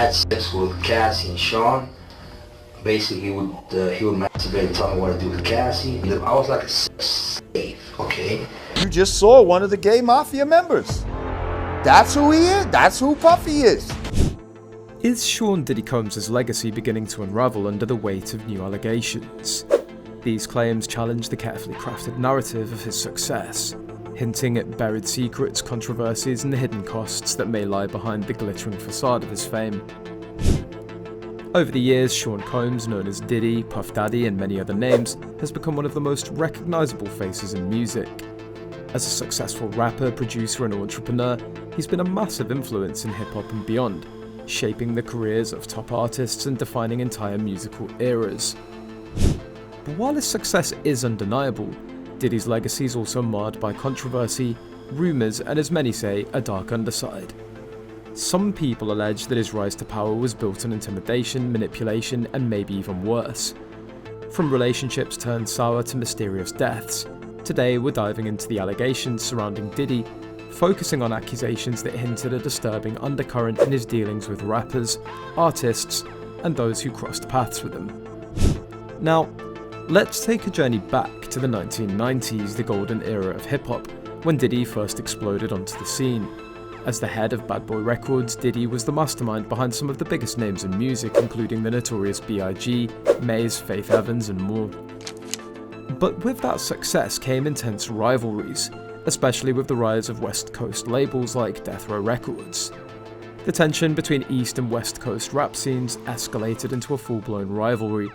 had sex with Cassie and Sean. Basically, he would masturbate and tell me what to do with Cassie. I was like a sex slave, okay? You just saw one of the gay mafia members. That's who he is. That's who Puffy is. Is Sean Diddy Combs' legacy beginning to unravel under the weight of new allegations? These claims challenge the carefully crafted narrative of his success, hinting at buried secrets, controversies, and the hidden costs that may lie behind the glittering facade of his fame. Over the years, Sean Combs, known as Diddy, Puff Daddy, and many other names, has become one of the most recognisable faces in music. As a successful rapper, producer, and entrepreneur, he's been a massive influence in hip-hop and beyond, shaping the careers of top artists and defining entire musical eras. But while his success is undeniable, Diddy's legacy is also marred by controversy, rumours, and as many say, a dark underside. Some people allege that his rise to power was built on intimidation, manipulation, and maybe even worse. From relationships turned sour to mysterious deaths, today we're diving into the allegations surrounding Diddy, focusing on accusations that hint at a disturbing undercurrent in his dealings with rappers, artists, and those who crossed paths with him. Now, let's take a journey back to the 1990s, the golden era of hip-hop, when Diddy first exploded onto the scene. As the head of Bad Boy Records, Diddy was the mastermind behind some of the biggest names in music, including the notorious B.I.G., Maze, Faith Evans, and more. But with that success came intense rivalries, especially with the rise of West Coast labels like Death Row Records. The tension between East and West Coast rap scenes escalated into a full-blown rivalry,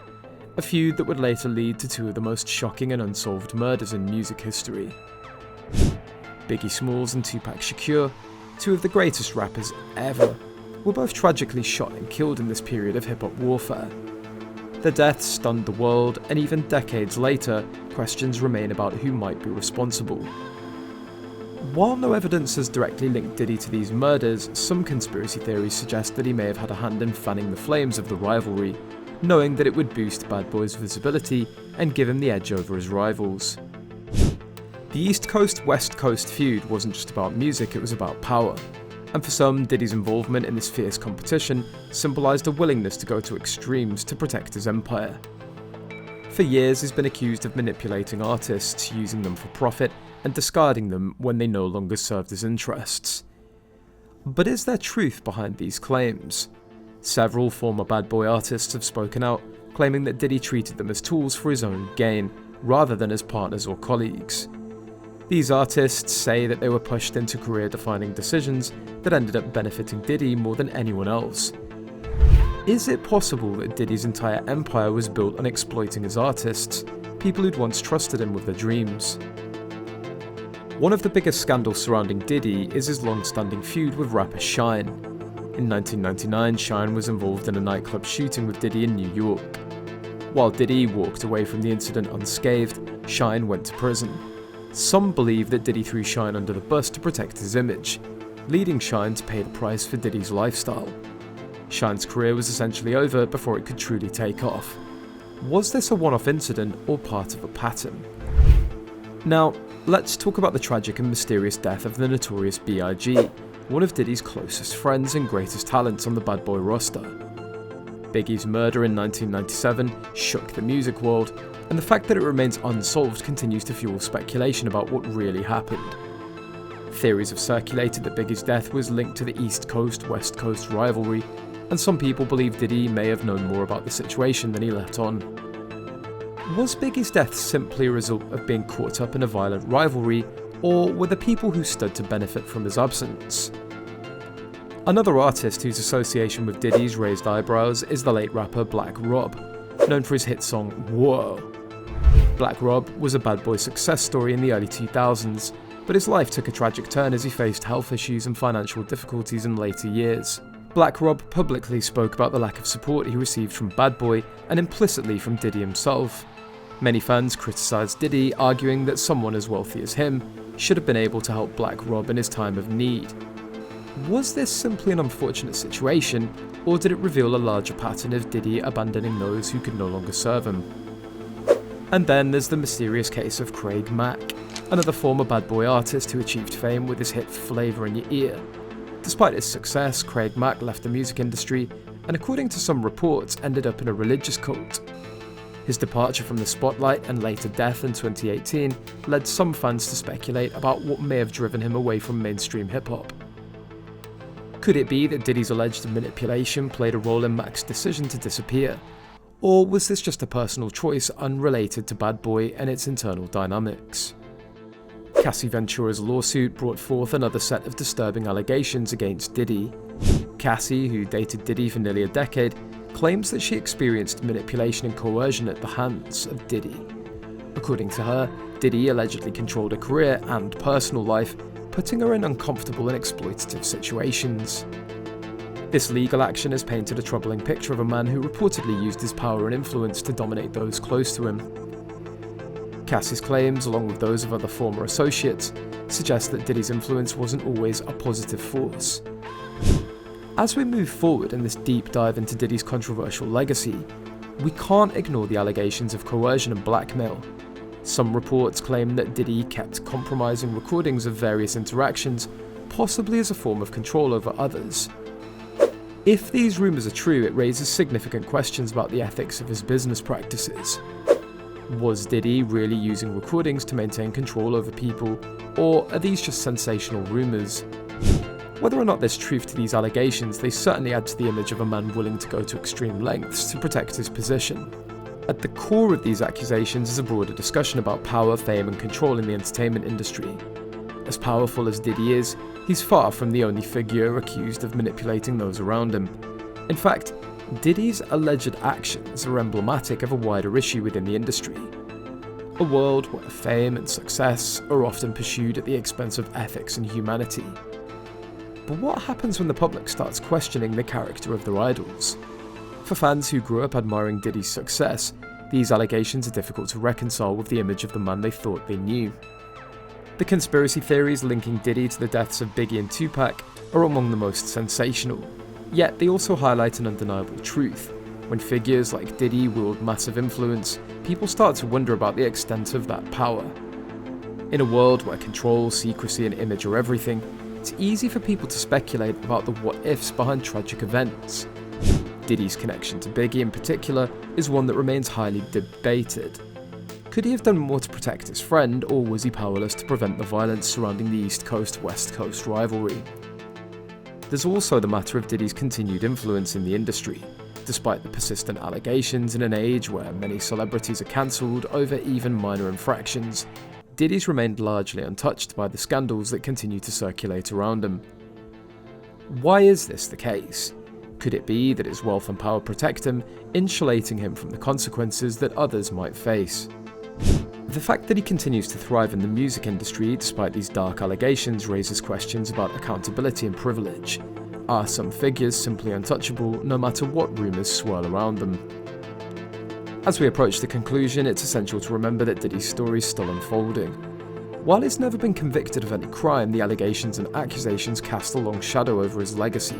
a feud that would later lead to two of the most shocking and unsolved murders in music history. Biggie Smalls and Tupac Shakur, two of the greatest rappers ever, were both tragically shot and killed in this period of hip-hop warfare. Their deaths stunned the world, and even decades later, questions remain about who might be responsible. While no evidence has directly linked Diddy to these murders, some conspiracy theories suggest that he may have had a hand in fanning the flames of the rivalry, knowing that it would boost Bad Boy's visibility and give him the edge over his rivals. The East Coast-West Coast feud wasn't just about music, it was about power. And for some, Diddy's involvement in this fierce competition symbolised a willingness to go to extremes to protect his empire. For years, he's been accused of manipulating artists, using them for profit, and discarding them when they no longer served his interests. But is there truth behind these claims? Several former Bad Boy artists have spoken out, claiming that Diddy treated them as tools for his own gain, rather than as partners or colleagues. These artists say that they were pushed into career-defining decisions that ended up benefiting Diddy more than anyone else. Is it possible that Diddy's entire empire was built on exploiting his artists, people who'd once trusted him with their dreams? One of the biggest scandals surrounding Diddy is his long-standing feud with rapper Shyne. In 1999, Shyne was involved in a nightclub shooting with Diddy in New York. While Diddy walked away from the incident unscathed, Shyne went to prison. Some believe that Diddy threw Shyne under the bus to protect his image, leading Shyne to pay the price for Diddy's lifestyle. Shyne's career was essentially over before it could truly take off. Was this a one-off incident or part of a pattern? Now, let's talk about the tragic and mysterious death of the notorious B.I.G., one of Diddy's closest friends and greatest talents on the Bad Boy roster. Biggie's murder in 1997 shook the music world, and the fact that it remains unsolved continues to fuel speculation about what really happened. Theories have circulated that Biggie's death was linked to the East Coast-West Coast rivalry, and some people believe Diddy may have known more about the situation than he let on. Was Biggie's death simply a result of being caught up in a violent rivalry, or were the people who stood to benefit from his absence? Another artist whose association with Diddy's raised eyebrows is the late rapper Black Rob, known for his hit song Whoa. Black Rob was a Bad Boy success story in the early 2000s, but his life took a tragic turn as he faced health issues and financial difficulties in later years. Black Rob publicly spoke about the lack of support he received from Bad Boy and implicitly from Diddy himself. Many fans criticised Diddy, arguing that someone as wealthy as him should have been able to help Black Rob in his time of need. Was this simply an unfortunate situation, or did it reveal a larger pattern of Diddy abandoning those who could no longer serve him? And then there's the mysterious case of Craig Mack, another former Bad Boy artist who achieved fame with his hit Flavor in Your Ear. Despite his success, Craig Mack left the music industry and, according to some reports, ended up in a religious cult. His departure from the spotlight and later death in 2018 led some fans to speculate about what may have driven him away from mainstream hip-hop. Could it be that Diddy's alleged manipulation played a role in Mack's decision to disappear? Or was this just a personal choice unrelated to Bad Boy and its internal dynamics? Cassie Ventura's lawsuit brought forth another set of disturbing allegations against Diddy. Cassie, who dated Diddy for nearly a decade, claims that she experienced manipulation and coercion at the hands of Diddy. According to her, Diddy allegedly controlled her career and personal life, putting her in uncomfortable and exploitative situations. This legal action has painted a troubling picture of a man who reportedly used his power and influence to dominate those close to him. Cassie's claims, along with those of other former associates, suggest that Diddy's influence wasn't always a positive force. As we move forward in this deep dive into Diddy's controversial legacy, we can't ignore the allegations of coercion and blackmail. Some reports claim that Diddy kept compromising recordings of various interactions, possibly as a form of control over others. If these rumours are true, it raises significant questions about the ethics of his business practices. Was Diddy really using recordings to maintain control over people, or are these just sensational rumours? Whether or not there's truth to these allegations, they certainly add to the image of a man willing to go to extreme lengths to protect his position. At the core of these accusations is a broader discussion about power, fame and control in the entertainment industry. As powerful as Diddy is, he's far from the only figure accused of manipulating those around him. In fact, Diddy's alleged actions are emblematic of a wider issue within the industry. A world where fame and success are often pursued at the expense of ethics and humanity. But what happens when the public starts questioning the character of their idols? For fans who grew up admiring Diddy's success, these allegations are difficult to reconcile with the image of the man they thought they knew. The conspiracy theories linking Diddy to the deaths of Biggie and Tupac are among the most sensational, yet they also highlight an undeniable truth. When figures like Diddy wield massive influence, people start to wonder about the extent of that power. In a world where control, secrecy and image are everything, it's easy for people to speculate about the what-ifs behind tragic events. Diddy's connection to Biggie in particular is one that remains highly debated. Could he have done more to protect his friend, or was he powerless to prevent the violence surrounding the East Coast-West Coast rivalry? There's also the matter of Diddy's continued influence in the industry. Despite the persistent allegations in an age where many celebrities are cancelled over even minor infractions, Diddy's remained largely untouched by the scandals that continue to circulate around him. Why is this the case? Could it be that his wealth and power protect him, insulating him from the consequences that others might face? The fact that he continues to thrive in the music industry despite these dark allegations raises questions about accountability and privilege. Are some figures simply untouchable no matter what rumours swirl around them? As we approach the conclusion, it's essential to remember that Diddy's story is still unfolding. While he's never been convicted of any crime, the allegations and accusations cast a long shadow over his legacy.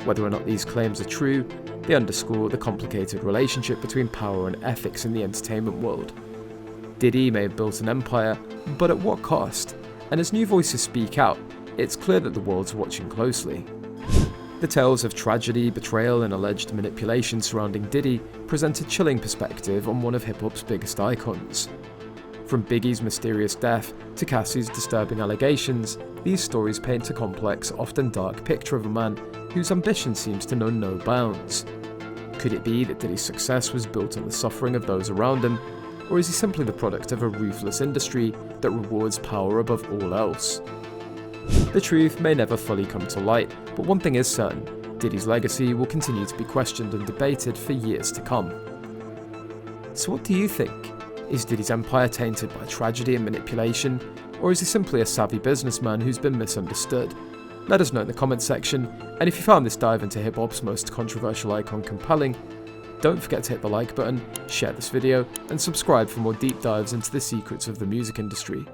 Whether or not these claims are true, they underscore the complicated relationship between power and ethics in the entertainment world. Diddy may have built an empire, but at what cost? And as new voices speak out, it's clear that the world's watching closely. The tales of tragedy, betrayal and alleged manipulation surrounding Diddy present a chilling perspective on one of hip-hop's biggest icons. From Biggie's mysterious death to Cassie's disturbing allegations, these stories paint a complex, often dark picture of a man whose ambition seems to know no bounds. Could it be that Diddy's success was built on the suffering of those around him, or is he simply the product of a ruthless industry that rewards power above all else? The truth may never fully come to light, but one thing is certain: Diddy's legacy will continue to be questioned and debated for years to come. So what do you think? Is Diddy's empire tainted by tragedy and manipulation, or is he simply a savvy businessman who's been misunderstood? Let us know in the comments section, and if you found this dive into hip-hop's most controversial icon compelling, don't forget to hit the like button, share this video, and subscribe for more deep dives into the secrets of the music industry.